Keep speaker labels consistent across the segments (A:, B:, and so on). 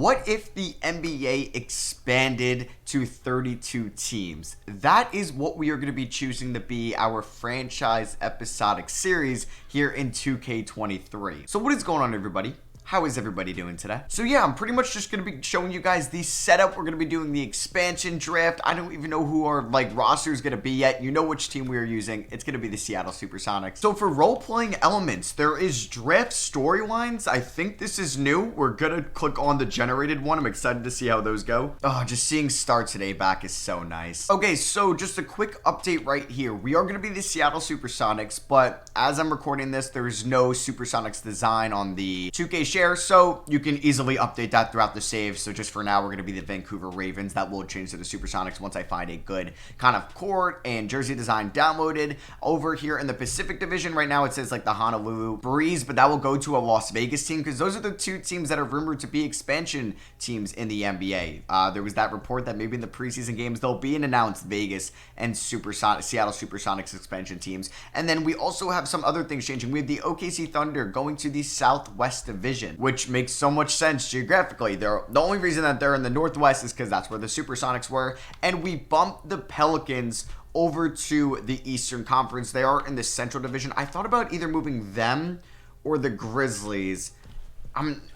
A: what if the NBA expanded to 32 teams? That is what we are going to be choosing to be our franchise episodic series here in 2K23. So what is going on, everybody? How is everybody doing today? So yeah, I'm pretty much just going to be showing you guys the setup. We're going to be doing the expansion draft. I don't even know who our roster is going to be yet. You know which team we are using. It's going to be the Seattle SuperSonics. So for role-playing elements, there is draft storylines. I think this is new. We're going to click on the generated one. I'm excited to see how those go. Oh, just seeing Star Today back is so nice. Okay, so just a quick update right here. We are going to be the Seattle SuperSonics, but as I'm recording this, there is no SuperSonics design on the 2K share, so you can easily update that throughout the save. So just for now, we're going to be the Vancouver Ravens. That will change to the SuperSonics once I find a good kind of court and jersey design downloaded. Over here in the Pacific Division, right now it says like the Honolulu Breeze, but that will go to a Las Vegas team because those are the two teams that are rumored to be expansion teams in the NBA. There was that report that maybe in the preseason games there'll be an announced Vegas and Seattle SuperSonics expansion teams. And then we also have some other things changing. We have the OKC Thunder going to the Southwest Division, which makes so much sense geographically. The only reason that they're in the Northwest is because that's where the SuperSonics were. And we bumped the Pelicans over to the Eastern Conference. They are in the Central Division. I thought about either moving them or the Grizzlies.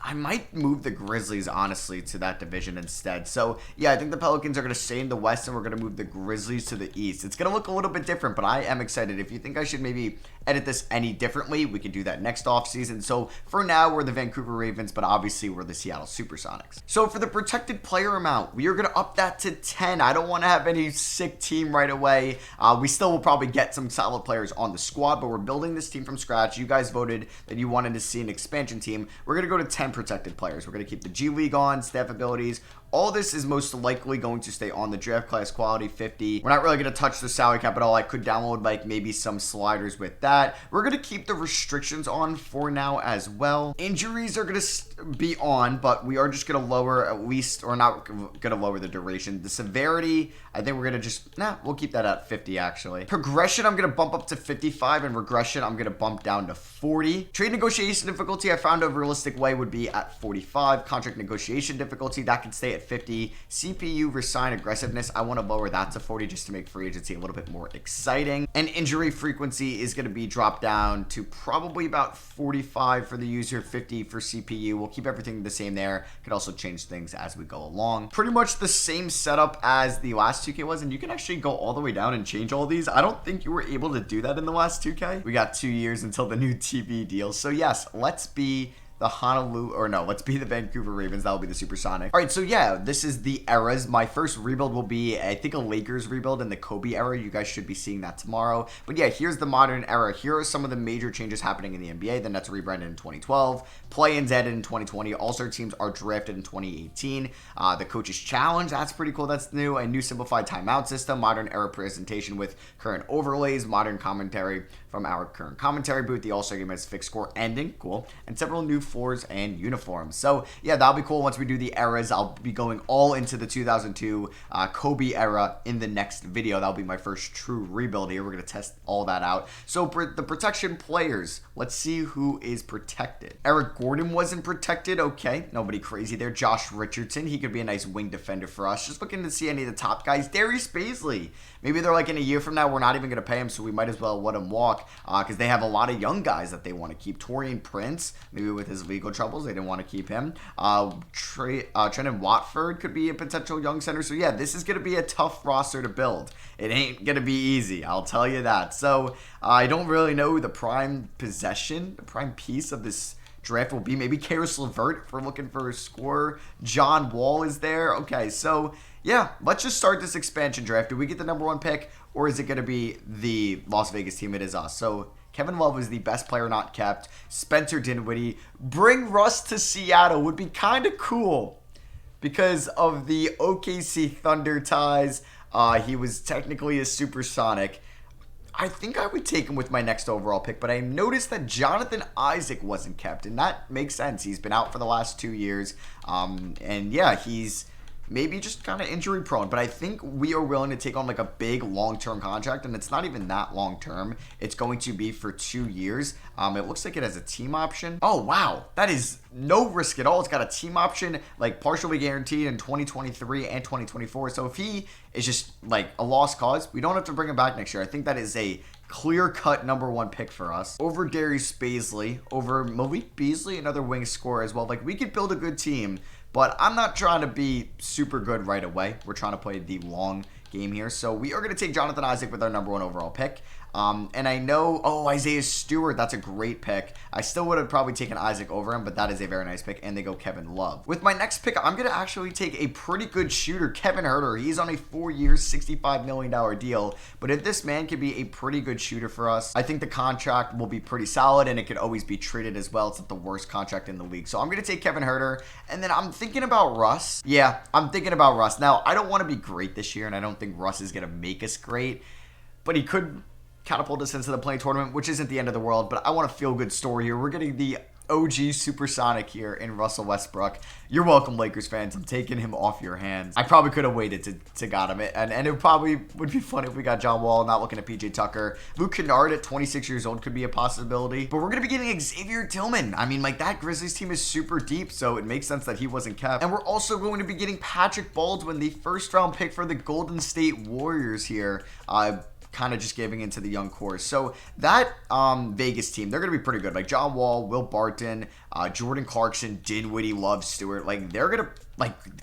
A: I might move the Grizzlies, honestly, to that division instead. So, yeah, I think the Pelicans are going to stay in the West, and we're going to move the Grizzlies to the East. It's going to look a little bit different, but I am excited. If you think I should maybe edit this any differently, we can do that next offseason. So, for now, we're the Vancouver Ravens, but obviously, we're the Seattle SuperSonics. So, for the protected player amount, we are going to up that to 10. I don't want to have any sick team right away. We still will probably get some solid players on the squad, but we're building this team from scratch. You guys voted that you wanted to see an expansion team. We're going to go to 10 protected players. We're going to keep the G League on, staff abilities. All this is most likely going to stay on the draft class quality 50. We're not really going to touch the salary cap at all. I could download like maybe some sliders with that. We're going to keep the restrictions on for now as well. Injuries are going to be on, but we are just going to lower at least, or not going to lower the duration. The severity, I think we're going to we'll keep that at 50 actually. Progression, I'm going to bump up to 55, and regression, I'm going to bump down to 40. Trade negotiation difficulty, I found a realistic way would be at 45. Contract negotiation difficulty, that can stay at 50. CPU resign aggressiveness, I want to lower that to 40 just to make free agency a little bit more exciting. And injury frequency is going to be dropped down to probably about 45 for the user, 50 for CPU. We'll keep everything the same there. Could also change things as we go along. Pretty much the same setup as the last 2K was, and you can actually go all the way down and change all these. I don't think you were able to do that in the last 2K. We got 2 years until the new TV deal. So yes, let's be let's be the Vancouver Ravens. That'll be the SuperSonics. All right, so yeah, this is the eras. My first rebuild will be, I think, a Lakers rebuild in the Kobe era. You guys should be seeing that tomorrow. But yeah, here's the modern era. Here are some of the major changes happening in the NBA. The Nets rebranded in 2012. Play-ins added in 2020. All-Star teams are drafted in 2018. The Coaches Challenge, that's pretty cool. That's new. A new simplified timeout system. Modern era presentation with current overlays. Modern commentary from our current commentary booth. The All-Star game has fixed score ending. Cool. And several new floors and uniforms. So yeah, that'll be cool. Once we do the eras, I'll be going all into the 2002 Kobe era in the next video. That'll be my first true rebuild here. We're going to test all that out. So the protection players, let's see who is protected. Eric Gordon wasn't protected. Okay, nobody crazy there. Josh Richardson, he could be a nice wing defender for us. Just looking to see any of the top guys. Darius Baisley, maybe they're like in a year from now, we're not even going to pay him, so we might as well let him walk because they have a lot of young guys that they want to keep. Torian Prince, maybe with his legal troubles, they didn't want to keep him. Trenton Watford could be a potential young center. So yeah, this is going to be a tough roster to build. It ain't going to be easy, I'll tell you that. So I don't really know who the prime possession, the prime piece of this draft will be. Maybe Karis LeVert if we're looking for a scorer. John Wall is there. Okay, so yeah, let's just start this expansion draft. Do we get the number 1 pick, or is it going to be the Las Vegas team? It is us. So Kevin Love is the best player not kept. Spencer Dinwiddie. Bring Russ to Seattle would be kind of cool because of the OKC Thunder ties. He was technically a SuperSonic. I think I would take him with my next overall pick, but I noticed that Jonathan Isaac wasn't kept, and that makes sense. He's been out for the last 2 years, and yeah, he's maybe just kind of injury prone. But I think we are willing to take on like a big long-term contract, and it's not even that long-term. It's going to be for 2 years. It looks like it has a team option. Oh, wow. That is no risk at all. It's got a team option, like partially guaranteed in 2023 and 2024. So if he is just like a lost cause, we don't have to bring him back next year. I think that is a clear-cut #1 pick for us. Over Darius Baisley, over Malik Beasley, another wing scorer as well. Like, we could build a good team, but I'm not trying to be super good right away. We're trying to play the long game here. So we are going to take Jonathan Isaac with our #1 overall pick. And I know, Isaiah Stewart, that's a great pick. I still would have probably taken Isaac over him, but that is a very nice pick. And they go Kevin Love. With my next pick, I'm going to actually take a pretty good shooter, Kevin Huerter. He's on a 4-year, $65 million deal. But if this man can be a pretty good shooter for us, I think the contract will be pretty solid, and it could always be traded as well. It's not the worst contract in the league. So I'm going to take Kevin Huerter. And then I'm thinking about Russ. Yeah, I'm thinking about Russ. Now, I don't want to be great this year, and I don't think Russ is going to make us great. But he could catapult us into the play tournament, which isn't the end of the world, but I want a feel-good story here. We're getting the OG Supersonic here in Russell Westbrook. You're welcome, Lakers fans. I'm taking him off your hands. I probably could have waited to got him. And it probably would be funny if we got John Wall, not looking at PJ Tucker. Luke Kennard at 26 years old could be a possibility. But we're going to be getting Xavier Tillman. I mean, like, that Grizzlies team is super deep, so it makes sense that he wasn't kept. And we're also going to be getting Patrick Baldwin, the first-round pick for the Golden State Warriors here. Kind of just giving into the young core. So that Vegas team, they're going to be pretty good. Like John Wall, Will Barton, Jordan Clarkson, Dinwiddie, Love, Stewart. Like, they're going to,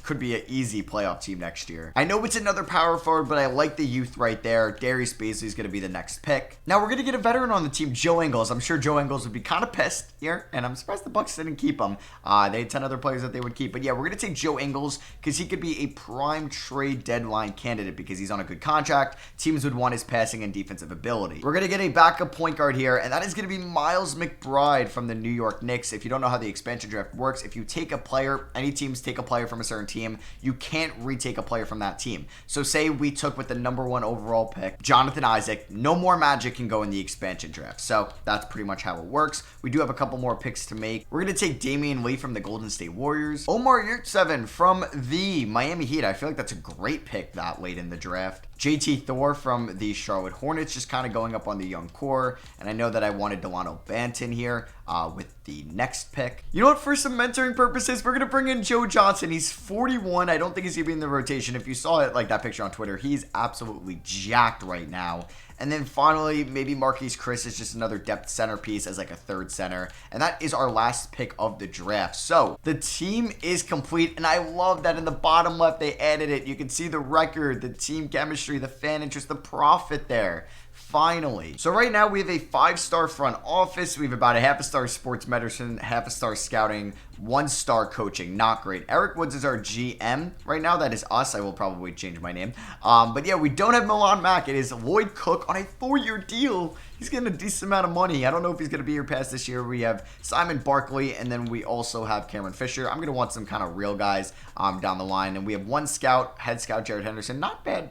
A: could be an easy playoff team next year. I know it's another power forward, but I like the youth right there. Darius Baisley is going to be the next pick. Now, we're going to get a veteran on the team, Joe Ingles. I'm sure Joe Ingles would be kind of pissed here, and I'm surprised the Bucks didn't keep him. They had 10 other players that they would keep. But yeah, we're going to take Joe Ingles because he could be a prime trade deadline candidate because he's on a good contract. Teams would want his passing and defensive ability. We're going to get a backup point guard here, and that is going to be Miles McBride from the New York Knicks. If you don't know how the expansion draft works, if you take a player, any teams take a player from a certain team, you can't retake a player from that team. So say we took with the #1 overall pick, Jonathan Isaac, no more Magic can go in the expansion draft. So that's pretty much how it works. We do have a couple more picks to make. We're going to take Damian Lee from the Golden State Warriors. Omar Yurtseven from the Miami Heat. I feel like that's a great pick that late in the draft. JT Thor from the Charlotte Hornets, just kind of going up on the young core. And I know that I wanted Delano Banton here with the next pick. You know what? For some mentoring purposes, we're going to bring in Joe Johnson. He's 41. I don't think he's going to be in the rotation. If you saw it, like that picture on Twitter, he's absolutely jacked right now. And then finally, maybe Marquise Chris is just another depth centerpiece as like a third center. And that is our last pick of the draft. So the team is complete. And I love that in the bottom left, they added it. You can see the record, the team chemistry, the fan interest, the profit there. Finally. So right now we have a 5-star front office. We have about a half a star sports medicine, half a star scouting, 1-star coaching. Not great. Eric Woods is our GM right now. That is us. I will probably change my name. But yeah, we don't have Milan Mack. It is Lloyd Cook on a 4-year deal. He's getting a decent amount of money. I don't know if he's going to be here past this year. We have Simon Barkley, and then we also have Cameron Fisher. I'm going to want some kind of real guys down the line. And we have 1 scout, head scout Jared Henderson. Not bad.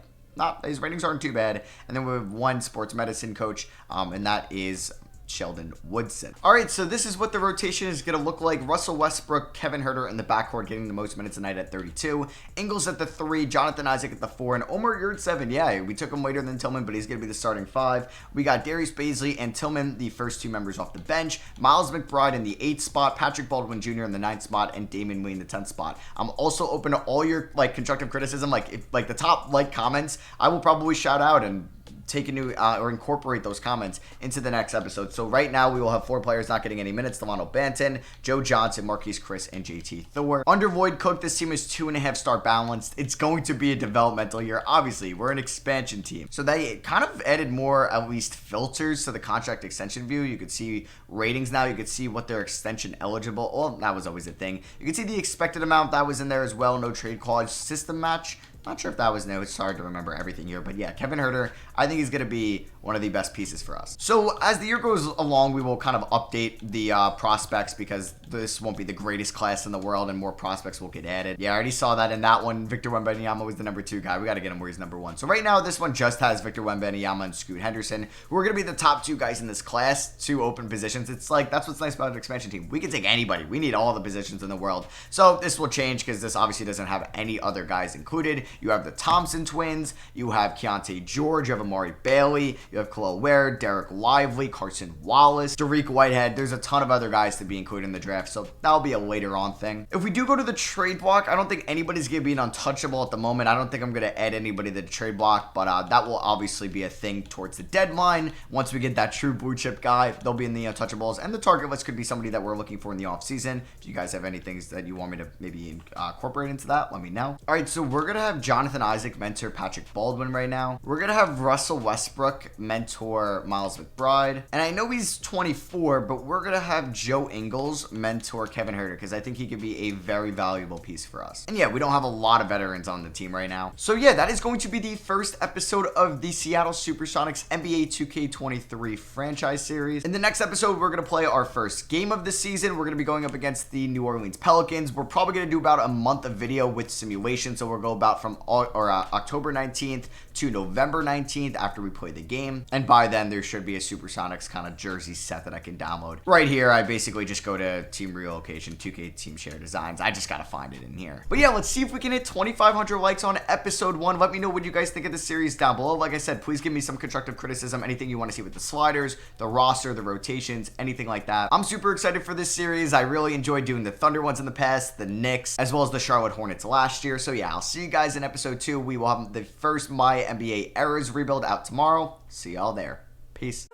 A: His ratings aren't too bad. And then we have 1 sports medicine coach, and that is Sheldon Woodson. All right, so this is what the rotation is going to look like. Russell Westbrook, Kevin Huerter in the backcourt getting the most minutes tonight at 32. Ingles at the 3, Jonathan Isaac at the 4, and Omar Yurtseven. Yeah, we took him later than Tillman, but he's going to be the starting 5. We got Darius Baisley and Tillman, the first 2 members off the bench. Miles McBride in the 8th spot, Patrick Baldwin Jr. in the 9th spot, and Damian Lee in the 10th spot. I'm also open to all your constructive criticism, if the top comments, I will probably shout out and take into or incorporate those comments into the next episode. So right now we will have 4 players not getting any minutes: Delano Banton, Joe Johnson, Marquise Chris, and JT Thor. Under Lloyd Cook, this team is 2.5-star balanced. It's going to be a developmental year. Obviously, we're an expansion team, so they kind of added more, at least, filters to the contract extension view. You could see ratings now. You could see what they're extension eligible. Well, that was always a thing. You can see the expected amount that was in there as well. No trade clause, system match. Not sure if that was new. It's hard to remember everything here. But yeah, Kevin Huerter, I think he's going to be one of the best pieces for us. So as the year goes along, we will kind of update the prospects because this won't be the greatest class in the world and more prospects will get added. Yeah, I already saw that in that one. Victor Wembanyama was the number 2 guy. We got to get him where he's number 1. So right now, this one just has Victor Wembanyama and Scoot Henderson, who are going to be the top 2 guys in this class, 2 open positions. It's like, that's what's nice about an expansion team. We can take anybody. We need all the positions in the world. So this will change because this obviously doesn't have any other guys included. You have the Thompson twins. You have Keontae George. You have Amari Bailey. You have Khalil Ware, Derek Lively, Carson Wallace, Dariq Whitehead. There's a ton of other guys to be included in the draft. So that'll be a later on thing. If we do go to the trade block, I don't think anybody's going to be an untouchable at the moment. I don't think I'm going to add anybody to the trade block, but that will obviously be a thing towards the deadline. Once we get that true blue chip guy, they'll be in the untouchables, and the target list could be somebody that we're looking for in the offseason. If you guys have any things that you want me to maybe incorporate into that, let me know. All right, so we're going to have Jonathan Isaac mentor Patrick Baldwin right now. We're going to have Russell Westbrook mentor Miles McBride. And I know he's 24, but we're going to have Joe Ingles mentor Kevin Huerter because I think he could be a very valuable piece for us. And yeah, we don't have a lot of veterans on the team right now. So yeah, that is going to be the first episode of the Seattle SuperSonics NBA 2K23 franchise series. In the next episode, we're going to play our first game of the season. We're going to be going up against the New Orleans Pelicans. We're probably going to do about a month of video with simulation. So we'll go about from October 19th to November 19th after we play the game. And by then, there should be a SuperSonics kind of jersey set that I can download. Right here, I basically just go to Team Relocation, 2K Team Share Designs. I just got to find it in here. But yeah, let's see if we can hit 2,500 likes on episode 1. Let me know what you guys think of the series down below. Like I said, please give me some constructive criticism, anything you want to see with the sliders, the roster, the rotations, anything like that. I'm super excited for this series. I really enjoyed doing the Thunder ones in the past, the Knicks, as well as the Charlotte Hornets last year. So yeah, I'll see you guys in episode 2. We will have the first My NBA Eras rebuild out tomorrow. See y'all there. Peace.